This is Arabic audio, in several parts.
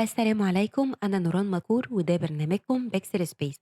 السلام عليكم، أنا نوران مكور وده برنامجكم بيكسل سبيس.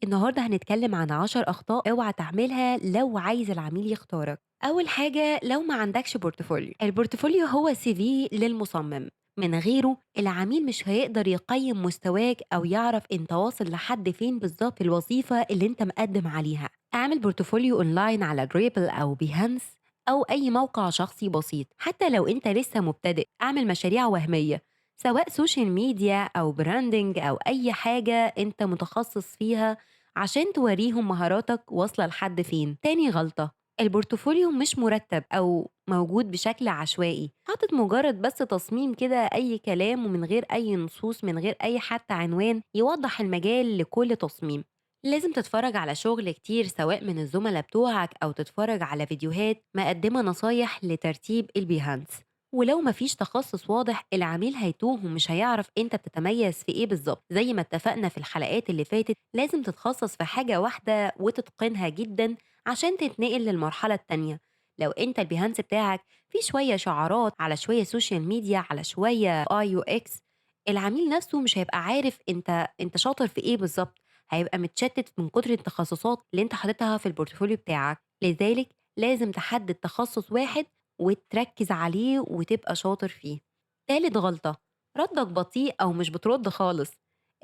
النهاردة هنتكلم عن 10 أخطاء اوعى تعملها لو عايز العميل يختارك. أول حاجة، لو ما عندكش بورتفوليو. البورتفوليو هو سي في للمصمم، من غيره العميل مش هيقدر يقيم مستواك أو يعرف انت واصل لحد فين بالظبط في الوظيفة اللي انت مقدم عليها. اعمل بورتفوليو اونلاين على دريبل أو بيهانس أو أي موقع شخصي بسيط. حتى لو انت لسه مبتدئ اعمل مشاريع وهمية، سواء سوشيال ميديا أو براندنج أو أي حاجة أنت متخصص فيها، عشان توريهم مهاراتك واصلة لحد فين. تاني غلطة، البورتفوليو مش مرتب أو موجود بشكل عشوائي، حاطط مجرد بس تصميم كده أي كلام ومن غير أي نصوص، من غير أي حتى عنوان يوضح المجال لكل تصميم. لازم تتفرج على شغل كتير سواء من الزملاء بتوعك أو تتفرج على فيديوهات مقدمة نصايح لترتيب البيهانس. ولو مفيش تخصص واضح العميل هيتوه ومش هيعرف انت بتتميز في ايه بالظبط. زي ما اتفقنا في الحلقات اللي فاتت، لازم تتخصص في حاجة واحدة وتتقنها جدا عشان تتنقل للمرحلة التانية. لو انت البيهانس بتاعك فيه شوية شعارات على شوية سوشيال ميديا على شوية اي يو اكس، العميل نفسه مش هيبقى عارف انت شاطر في ايه بالظبط. هيبقى متشتت من كتر التخصصات اللي انت حاططها في البورتفوليو بتاعك. لذلك لازم تحدد تخصص واحد وتركّز عليه وتبقى شاطر فيه. تالت غلطة، ردّك بطيء أو مش بترُد خالص.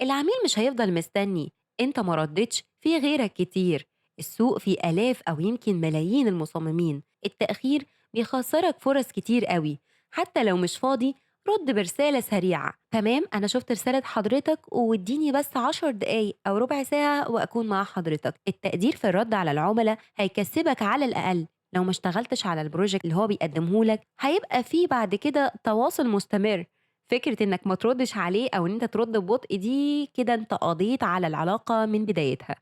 العميل مش هيفضل مستني، أنت ما ردّيتش في غيرك كتير. السوق فيه آلاف أو يمكن ملايين المصممين. التأخير بيخسّرك فرص كتير أوي. حتى لو مش فاضي رُد برسالة سريعة، تمام أنا شُفت رسالة حضرتك وادّيني بس 10 دقايق أو ربع ساعة وأكون مع حضرتك. التقدير في الرد على العُملا هيكسّبك على الأقل. لو ما اشتغلتش على البروجكت اللي هو بيقدمه لك هيبقى فيه بعد كده تواصل مستمر. فكرة انك ما تردش عليه او ان انت ترد ببطء دي كده انت قضيت على العلاقة من بدايتها.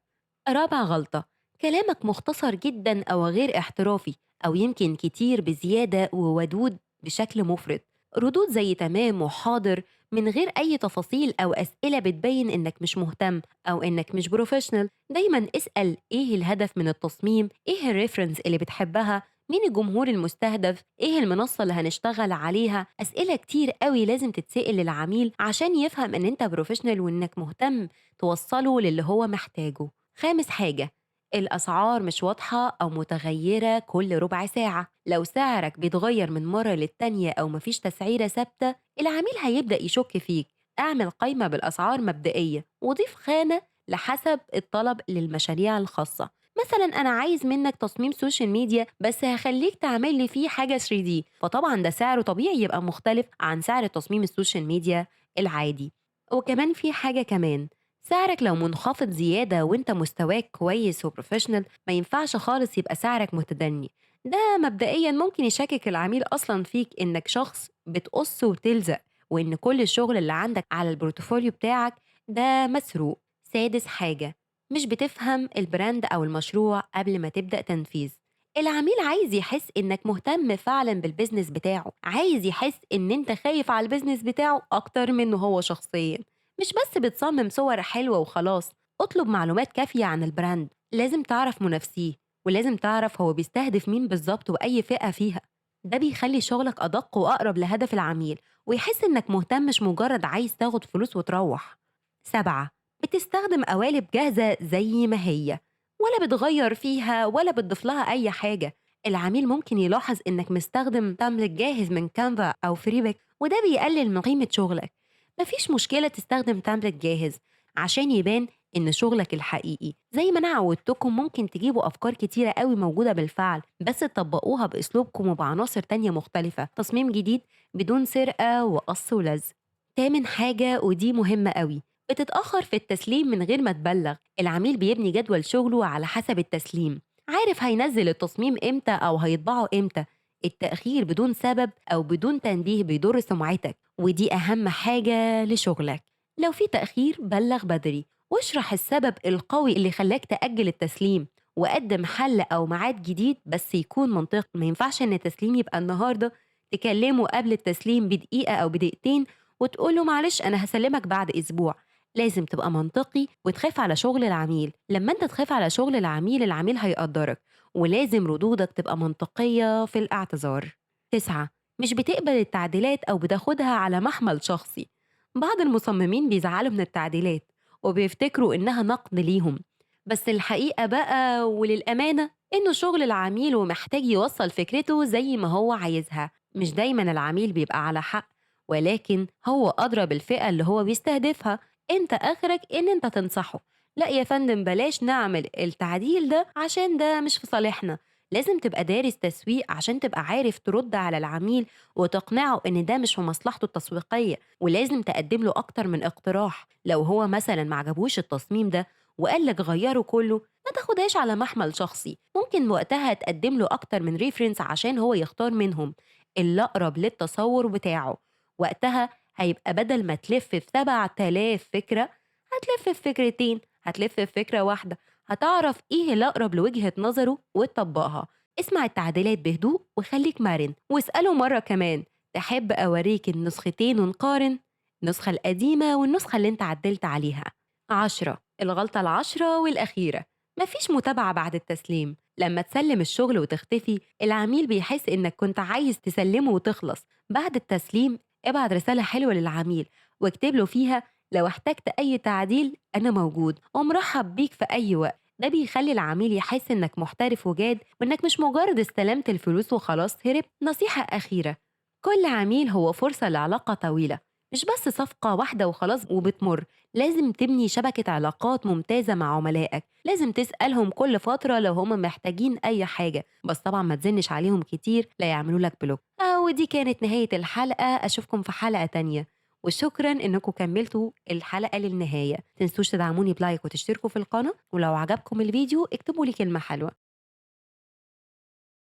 رابع غلطة، كلامك مختصر جدا أو غير احترافي، أو يمكن كتير بزيادة وودود بشكل مفرط. ردود زي تمام وحاضر من غير أي تفاصيل أو أسئلة بتبين إنك مش مهتم أو إنك مش بروفيشنال. دايما اسأل إيه الهدف من التصميم، إيه الريفرنس اللي بتحبها، مين الجمهور المستهدف، إيه المنصة اللي هنشتغل عليها. أسئلة كتير قوي لازم تتسأل للعميل عشان يفهم إن أنت بروفيشنال وإنك مهتم توصله للي هو محتاجه. خامس حاجة، الأسعار مش واضحة أو متغيرة كل ربع ساعة. لو سعرك بيتغير من مرة للتانية أو مفيش تسعيرة ثابتة العميل هيبدأ يشك فيك. اعمل قائمة بالأسعار مبدئية وضيف خانة لحسب الطلب للمشاريع الخاصة. مثلا أنا عايز منك تصميم سوشيال ميديا بس هخليك تعمل لي فيه حاجة 3D، فطبعا ده سعره طبيعي يبقى مختلف عن سعر تصميم السوشيال ميديا العادي. وكمان في حاجة كمان، سعرك لو منخفض زيادة وانت مستواك كويس وبروفيشنال ما ينفعش خالص يبقى سعرك متدني. ده مبدئيا ممكن يشكك العميل أصلا فيك إنك شخص بتقص وتلزق، وإن كل الشغل اللي عندك على البورتفوليو بتاعك ده مسروق. سادس حاجة، مش بتفهم البراند أو المشروع قبل ما تبدأ تنفيذ. العميل عايز يحس إنك مهتم فعلا بالبزنس بتاعه، عايز يحس إن انت خايف على البزنس بتاعه أكتر منه هو شخصيا، مش بس بتصمم صور حلوة وخلاص. اطلب معلومات كافية عن البراند، لازم تعرف منافسيه ولازم تعرف هو بيستهدف مين بالظبط وأي فئة فيها. ده بيخلي شغلك أدق وأقرب لهدف العميل ويحس إنك مهتم مش مجرد عايز تاخد فلوس وتروح. 7، بتستخدم قوالب جاهزة زي ما هي، ولا بتغير فيها ولا بتضيف لها أي حاجة. العميل ممكن يلاحظ إنك مستخدم تملك جاهز من كانفا أو فريبك وده بيقلل من قيمة شغلك. مفيش مشكلة تستخدم تمبلت جاهز عشان يبان إن شغلك الحقيقي. زي ما أنا عودتكم ممكن تجيبوا أفكار كتيرة قوي موجودة بالفعل بس تطبقوها بأسلوبكم وبعناصر تانية مختلفة، تصميم جديد بدون سرقة وقص ولزق. تامن حاجة ودي مهمة قوي، بتتأخر في التسليم من غير ما تبلغ. العميل بيبني جدول شغله على حسب التسليم، عارف هينزل التصميم إمتى أو هيطبعه إمتى. التأخير بدون سبب أو بدون تنبيه بيضر سمعتك ودي أهم حاجة لشغلك. لو في تأخير بلغ بدري واشرح السبب القوي اللي خلاك تأجل التسليم، وقدم حل أو ميعاد جديد بس يكون منطقي. ما ينفعش إن التسليم يبقى النهاردة تكلمه قبل التسليم بدقيقة أو بدقيقتين وتقوله معلش أنا هسلمك بعد أسبوع. لازم تبقى منطقي وتخاف على شغل العميل. لما انت تخاف على شغل العميل العميل هيقدرك، ولازم ردودك تبقى منطقية في الاعتذار. 9، مش بتقبل التعديلات أو بتاخدها على محمل شخصي. بعض المصممين بيزعلوا من التعديلات وبيفتكروا إنها نقد ليهم، بس الحقيقة بقى وللأمانة إنه شغل العميل ومحتاج يوصل فكرته زي ما هو عايزها. مش دايما العميل بيبقى على حق، ولكن هو أدرى بالفئة اللي هو بيستهدفها. انت آخرك إن انت تنصحه: لا يا فندم، بلاش نعمل التعديل ده عشان ده مش في صالحنا. لازم تبقى دارس تسويق عشان تبقى عارف ترد على العميل وتقنعه إن ده مش في مصلحته التسويقية. ولازم تقدم له أكتر من اقتراح. لو هو مثلا معجبوش التصميم ده وقال لك غيره كله، ما تاخدهاش على محمل شخصي. ممكن وقتها تقدم له أكتر من ريفرنس عشان هو يختار منهم اللي أقرب للتصور بتاعه. وقتها هيبقى بدل ما تلف في 7000 فكرة، هتلف في فكرتين، هتلف في فكرة واحدة. هتعرف إيه الأقرب لوجهة نظره وتطبقها. اسمع التعديلات بهدوء وخليك مرن، واسأله مرة كمان: تحب أوريك النسختين ونقارن؟ النسخة القديمة والنسخة اللي انت عدلت عليها. 10. الغلطة العشرة والأخيرة: مفيش متابعة بعد التسليم. لما تسلم الشغل وتختفي، العميل بيحس إنك كنت عايز تسلمه وتخلص. بعد التسليم ابعت رسالة حلوة للعميل واكتب له فيها: لو احتجت أي تعديل أنا موجود ومرحب بيك في أي وقت. ده بيخلي العميل يحس إنك محترف وجاد، وإنك مش مجرد استلمت الفلوس وخلاص هرب. نصيحة أخيرة: كل عميل هو فرصة لعلاقة طويلة، مش بس صفقة واحدة وخلاص وبتمر. لازم تبني شبكة علاقات ممتازة مع عملائك. لازم تسألهم كل فترة لو هم محتاجين أي حاجة، بس طبعا ما تزنش عليهم كتير لا يعملوا لك بلوك. ودي كانت نهاية الحلقة. أشوفكم في حلقة تانية، وشكرا إنكم كملتوا الحلقة للنهاية. تنسوش تدعموني بلايك وتشتركوا في القناة، ولو عجبكم الفيديو اكتبوا لي كلمة حلوة.